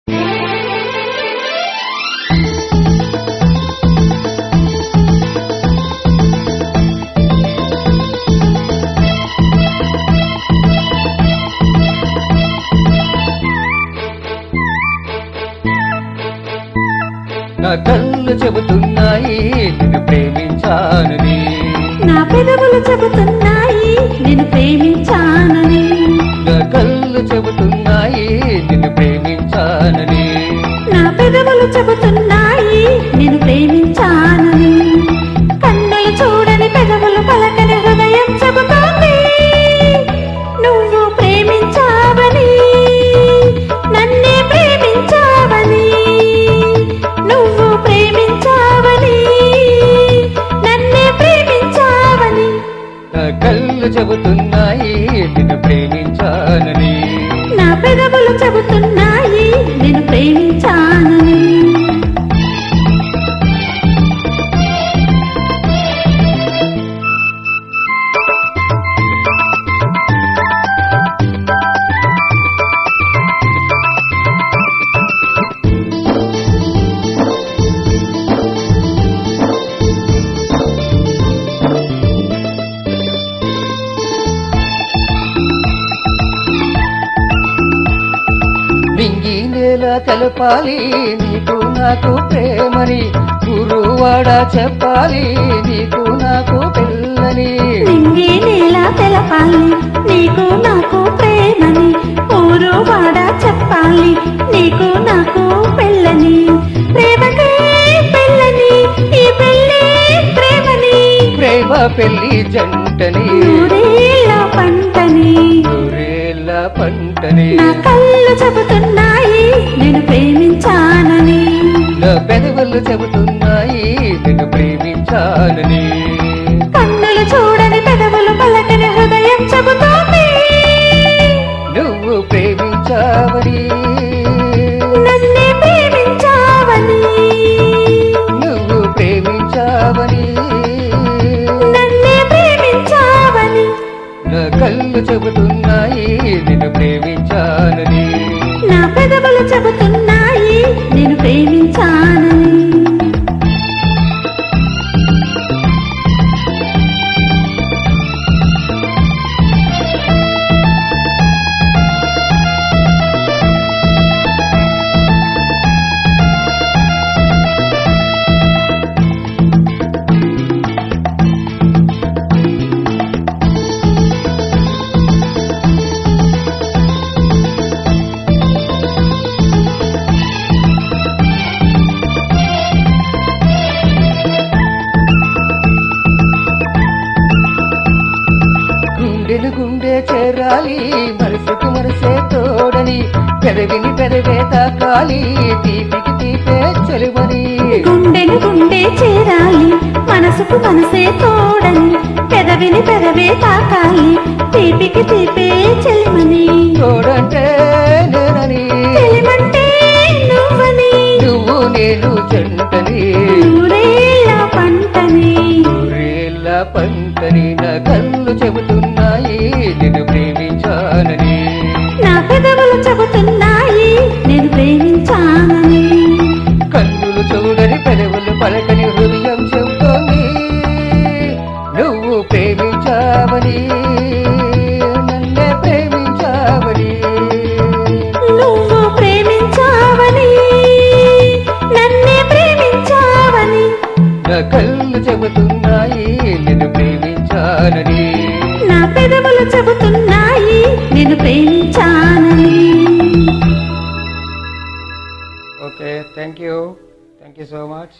నా కళ్ళు చెబుతున్నాయి నిన్ను ప్రేమించానని, నా పెదవులు చెబుతున్నాయి నిన్ను ప్రేమించానని, నా కళ్ళు చెబుతున్నాయి నిన్ను ప్రేమించానని, నా పెదవులు చెబుతున్నాయి నిన్ను ప్రేమించానని. కన్నులు చూడని పెదవులు పలకని హృదయం చెబుతోంది నువ్వు ప్రేమించావని, నన్నే ప్రేమించావని, నువ్వు ప్రేమించావని, నన్నే ప్రేమించావని. నా కళ్ళు చెబుతున్నాయి నిన్ను ప్రేమించానని, నా పెదవులు చెబుతున్నాయి నిన్ను ప్రేమించానని. మింగి నేల తెలపాలి నీకు నాకు ప్రేమని, గురువాడ చెప్పాలి నీకు నాకు పిల్లని. నింగి నేల తెలపాలి నీకు నాకు ప్రేమని, ఊరు వాడ చెప్పాలి నీకు నాకు పెళ్ళని. ప్రేమకే పెళ్ళని, ఈ పెళ్ళే ప్రేమని, ప్రేమ పెళ్లి జంటని, నూరేళ్ళ పంటని. నూరేళ్ళ పంటని. నా కళ్ళు చెబుతున్నాయి నేను ప్రేమించానని, నా పెదవులు చెబుతున్నాయి నిన్ను ప్రేమించానని, కన్నులు చూడని పెదవులు పలకని హృదయం చెబుతోంది నువ్వు ప్రేమించావని, నన్నే ప్రేమించావని, నువ్వు ప్రేమించావని. నన్నే ప్రేమించావని. నా కళ్ళు చెబుతున్నాయి నిన్ను ప్రేమించానని, నా పెదవులు చెబుతున్నాయి నేను ప్రేమించానని. గుండెలు గుండె చేరాలి మనసుకు మనసే తోడని, పెదవిని పెదవే తాకాలి తీపికి తీపే చెలువని. గుండెను గుండె చేరాలి మనసుకు మనసే తోడని, పెదవిని పెదవే తాకాలి తీపికి తీపే చెలిమని. తోడంటే నేనని, చెలిమంటే నువ్వని, నువ్వు నేను జంటని, నూరేళ్ళ పంటని. నూరేళ్ళ పంటని. నా కళ్ళు చెబుతున్నాయి నిన్ను ప్రేమించానని, నా పెదవులు చెబుతున్నాయి నేను ప్రేమించానని, కన్నులు చూడని పెదవులు పలకని హృదయం చెబుతోంది నువ్వు ప్రేమించావని, నన్నే ప్రేమించావని. నువ్వు ప్రేమించావని, నన్నే ప్రేమించావని. నా కళ్ళు చెబుతున్నాయి నిన్ను ప్రేమించానని, నా పెదవులు చెబుతున్నాయి నేను ప్రేమించానని. Okay thank you so much.